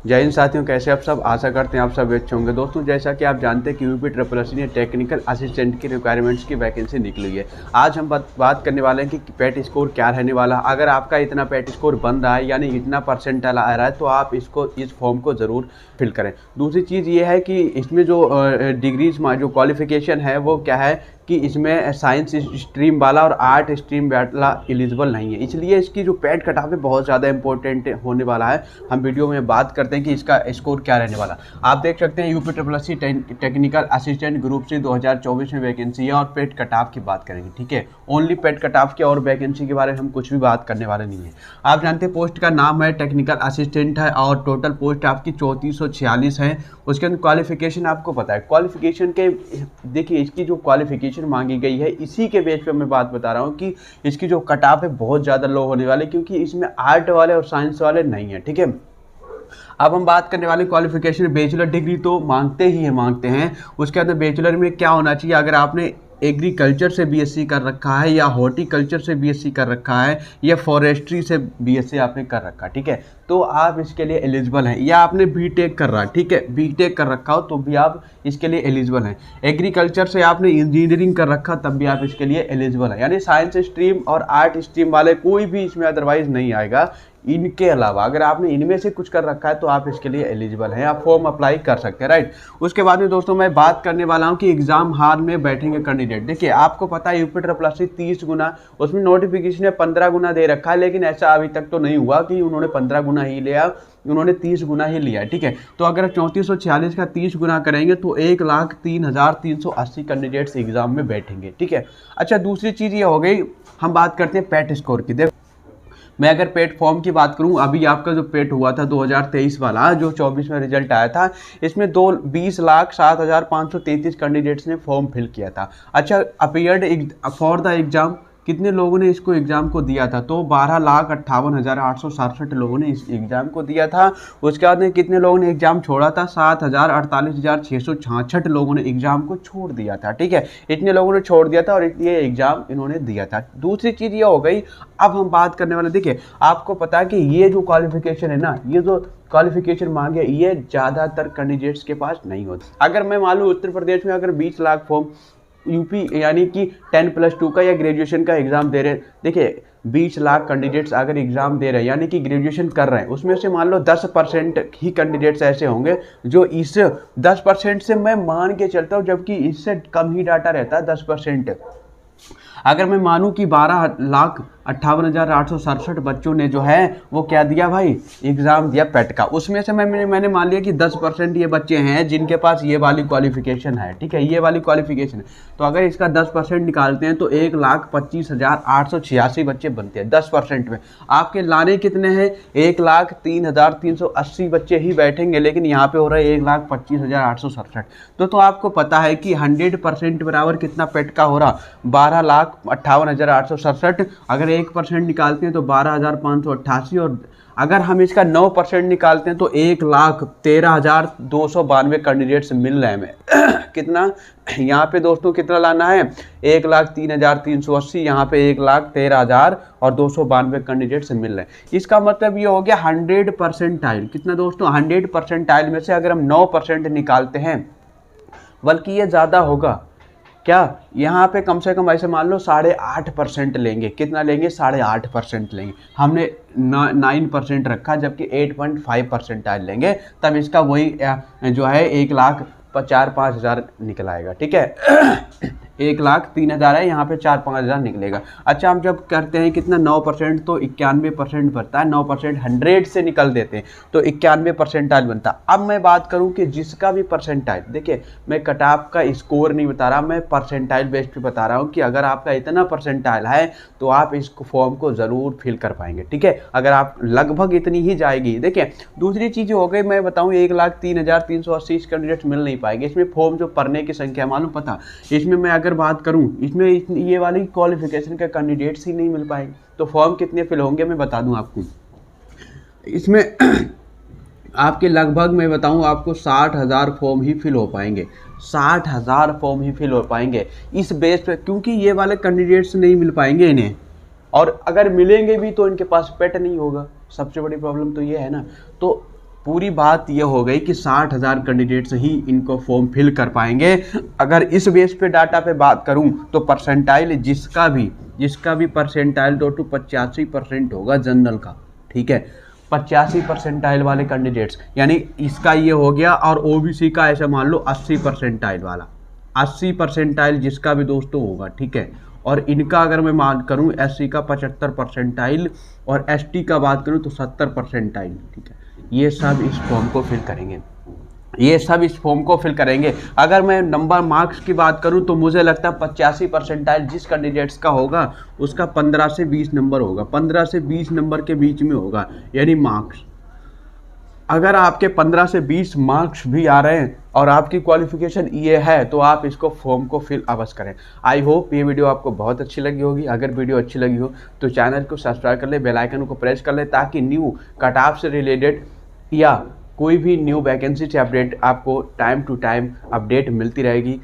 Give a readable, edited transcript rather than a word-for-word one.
जय हिंद साथियों, कैसे आप सब। आशा करते हैं आप सब अच्छे होंगे। दोस्तों, जैसा कि आप जानते हैं कि यूपी ट्रिपल एस ने टेक्निकल असिस्टेंट की रिक्वायरमेंट्स की वैकेंसी निकली है। आज हम बात करने वाले हैं कि पेट स्कोर क्या रहने वाला। अगर आपका इतना पेट स्कोर बन रहा है यानी इतना परसेंटाइल आ रहा है तो आप इस फॉर्म को ज़रूर फिल करें। दूसरी चीज़ ये है कि इसमें जो डिग्रीज जो क्वालिफिकेशन है वो क्या है कि इसमें साइंस स्ट्रीम वाला और आर्ट स्ट्रीम वाला एलिजिबल नहीं है, इसलिए इसकी जो पेट कट ऑफ है बहुत ज़्यादा इंपॉर्टेंट होने वाला है। हम वीडियो में बात करते हैं कि इसका स्कोर क्या रहने वाला। आप देख सकते हैं UP triple S technical assistant group C 2024 में वैकेंसी है और पेट कट ऑफ की बात करेंगे। ठीक है, ओनली पेट कट ऑफ की और वैकेंसी के बारे में हम कुछ भी बात करने वाले नहीं है। आप जानते हैं पोस्ट का नाम है टेक्निकल असिस्टेंट है और टोटल पोस्ट आपकी 3446 है। उसके अंदर क्वालिफिकेशन आपको पता है। क्वालिफिकेशन के देखिए, इसकी जो क्वालिफिकेशन मांगी गई है इसी के बेस पे मैं बात बता रहा हूँ कि इसकी जो कट ऑफ है बहुत ज़्यादा लो होने वाले, क्योंकि इसमें आर्ट वाले और साइंस वाले नहीं है। ठीक है, अब हम बात करने वाले क्वालिफिकेशन। बैचलर डिग्री तो मांगते हैं। उसके अंदर बैचलर में क्या होना चाहिए, अगर आपने एग्रीकल्चर से बीएससी कर रखा है या हॉर्टिकल्चर से बीएससी कर रखा है या फॉरेस्ट्री से बीएससी आपने कर रखा है, ठीक है, तो आप इसके लिए एलिजिबल हैं। या आपने बीटेक कर रहा है, ठीक है, बीटेक कर रखा हो तो भी आप इसके लिए एलिजिबल हैं। एग्रीकल्चर से आपने इंजीनियरिंग कर रखा तब भी आप इसके लिए एलिजिबल हैं। यानी साइंस स्ट्रीम और आर्ट स्ट्रीम वाले कोई भी इसमें अदरवाइज नहीं आएगा। इनके अलावा अगर आपने इनमें से कुछ कर रखा है तो आप इसके लिए एलिजिबल हैं, आप फॉर्म अप्लाई कर सकते हैं, राइट। उसके बाद में दोस्तों मैं बात करने वाला हूं कि एग्जाम हॉल में बैठेंगे कैंडिडेट। देखिए, आपको पता है यूपी ट्रिपल एस 30 गुना, उसमें नोटिफिकेशन में 15 गुना दे रखा है, लेकिन ऐसा अभी तक तो नहीं हुआ कि उन्होंने 15 गुना ही लिया, उन्होंने 30 गुना ही लिया। ठीक है, तो अगर 3446 का 30 गुना करेंगे तो 1,03,380 कैंडिडेट्स एग्जाम में बैठेंगे। ठीक है, अच्छा, दूसरी चीज़ ये हो गई, हम बात करते हैं पेट स्कोर की। देखो, मैं अगर पेट फॉर्म की बात करूं, अभी आपका जो पेट हुआ था 2023 वाला जो 24 में रिजल्ट आया था, इसमें 20,07,533 कैंडिडेट्स ने फॉर्म फिल किया था। अच्छा, अपीयर्ड फॉर द एग्जाम कितने लोगों ने इसको एग्ज़ाम को दिया था, तो 12,58,867 लोगों ने इस एग्ज़ाम को दिया था। उसके बाद में कितने लोगों ने एग्ज़ाम छोड़ा था, 7,48,666 लोगों ने एग्ज़ाम को छोड़ दिया था। ठीक है, इतने लोगों ने छोड़ दिया था और ये एग्ज़ाम इन्होंने दिया था। दूसरी चीज़ ये हो गई, अब हम बात करने वाले, देखिए आपको पता है कि ये जो क्वालिफिकेशन है ना, ये जो क्वालिफिकेशन मांगे ये ज़्यादातर कैंडिडेट्स के पास नहीं होती। अगर मैं मान लूँ उत्तर प्रदेश में अगर 20 लाख फॉर्म यूपी यानी कि 10+2 का या ग्रेजुएशन का एग्जाम दे रहे हैं, देखिए 20 लाख कैंडिडेट्स अगर एग्जाम दे रहे हैं यानी कि ग्रेजुएशन कर रहे हैं, उसमें से मान लो 10% ही कैंडिडेट्स ऐसे होंगे जो इस 10% से मैं मान के चलता हूँ, जबकि इससे कम ही डाटा रहता है 10%। अगर मैं मानूं कि 12,58,867 बच्चों ने जो है वो क्या दिया भाई, एग्ज़ाम दिया पेट का, उसमें से मैंने मान लिया कि 10% ये बच्चे हैं जिनके पास ये वाली क्वालिफिकेशन है। ठीक है, ये वाली क्वालिफिकेशन है, तो अगर इसका 10% निकालते हैं तो 1,25,886 बच्चे बनते हैं 10% में। आपके लाने कितने हैं, 1,03,380 बच्चे ही बैठेंगे, लेकिन यहाँ पे हो रहा है 1,25,867। तो आपको पता है कि 100% बराबर कितना पेट का हो रहा, 12,58,867। अगर 1% निकालते हैं तो 12,588, और अगर हम इसका 9% निकालते हैं तो 1,13,292 कैंडिडेट्स मिल रहे हैं हमें। कितना यहाँ पे दोस्तों कितना लाना है, 1,03,380, यहाँ पे 1,13,292 कैंडिडेट्स मिल रहे हैं। इसका मतलब ये हो गया 100%। कितना दोस्तों, 100% में से अगर हम 9% निकालते हैं, बल्कि ये ज़्यादा होगा क्या, यहाँ पे कम से कम ऐसे मान लो 8.5% लेंगे। कितना लेंगे, 8.5% लेंगे। हमने 9% रखा, जबकि 8.5% लेंगे, तब इसका वही जो है 1,04,5,000 निकल आएगा। ठीक है, 1,03,000 है, यहाँ पे 4-5 हज़ार निकलेगा। अच्छा, हम जब करते हैं कितना 9% तो 91% बनता है। 9% 100 से निकल देते हैं तो 91% बनता। अब मैं बात करूं कि जिसका भी परसेंटाइल, देखिए मैं कट ऑफ का स्कोर नहीं बता रहा, मैं परसेंटाइल बेस्ड पे बता रहा हूं कि अगर आपका इतना परसेंटाइल है तो आप इस फॉर्म को ज़रूर फिल कर पाएंगे। ठीक है, अगर आप लगभग इतनी ही जाएगी। देखिए, दूसरी चीज़ हो गई, मैं बताऊँ 1,03,380 कैंडिडेट्स मिल नहीं पाएंगे। इसमें फॉर्म जो भरने की संख्या मालूम पता, इसमें मैं अगर बात करूं, इसमें ये वाली क्वालिफिकेशन के कैंडिडेट्स ही नहीं मिल पाएंगे। तो फॉर्म कितने फिल होंगे मैं बता दूं आपको, इसमें आपके लगभग मैं बताऊं आपको 60,000 फॉर्म ही फिल हो पाएंगे। 60,000 फॉर्म ही फिल हो पाएंगे इस बेस पे, क्योंकि ये वाले कैंडिडेट्स नहीं मिल पाएंगे इन्हें, और अगर मिलेंगे भी तो इनके पास पेट नहीं होगा। सबसे बड़ी प्रॉब्लम तो ये है ना। तो पूरी बात ये हो गई कि 60,000 कैंडिडेट्स ही इनको फॉर्म फिल कर पाएंगे। अगर इस बेस पे डाटा पे बात करूं तो परसेंटाइल जिसका भी परसेंटाइल तो 85% होगा जनरल का, ठीक है, 85 परसेंटाइल वाले कैंडिडेट्स, यानी इसका ये हो गया। और ओबीसी का ऐसा मान लो 80 परसेंटाइल वाला, 80 परसेंटाइल जिसका भी दोस्तों होगा, ठीक है। और इनका अगर मैं मान करूं एससी का 75 परसेंटाइल और एसटी का बात करूं तो 70 परसेंटाइल, ठीक है। ये सब इस फॉर्म को फिल करेंगे, ये सब इस फॉर्म को फिल करेंगे। अगर मैं नंबर मार्क्स की बात करूं तो मुझे लगता है 85 परसेंटाइल जिस कैंडिडेट्स का होगा उसका 15 से 20 नंबर होगा, 15 से 20 नंबर के बीच में होगा, यानी मार्क्स। अगर आपके 15 से 20 मार्क्स भी आ रहे हैं और आपकी क्वालिफिकेशन ये है तो आप इसको फॉर्म को फिल अवश्य करें। आई होप ये वीडियो आपको बहुत अच्छी लगी होगी। अगर वीडियो अच्छी लगी हो तो चैनल को सब्सक्राइब कर ले, बेल आइकन को प्रेस कर ले, ताकि न्यू कट ऑफ से रिलेटेड या कोई भी न्यू वैकेंसी से अपडेट आपको टाइम टू टाइम अपडेट मिलती रहेगी।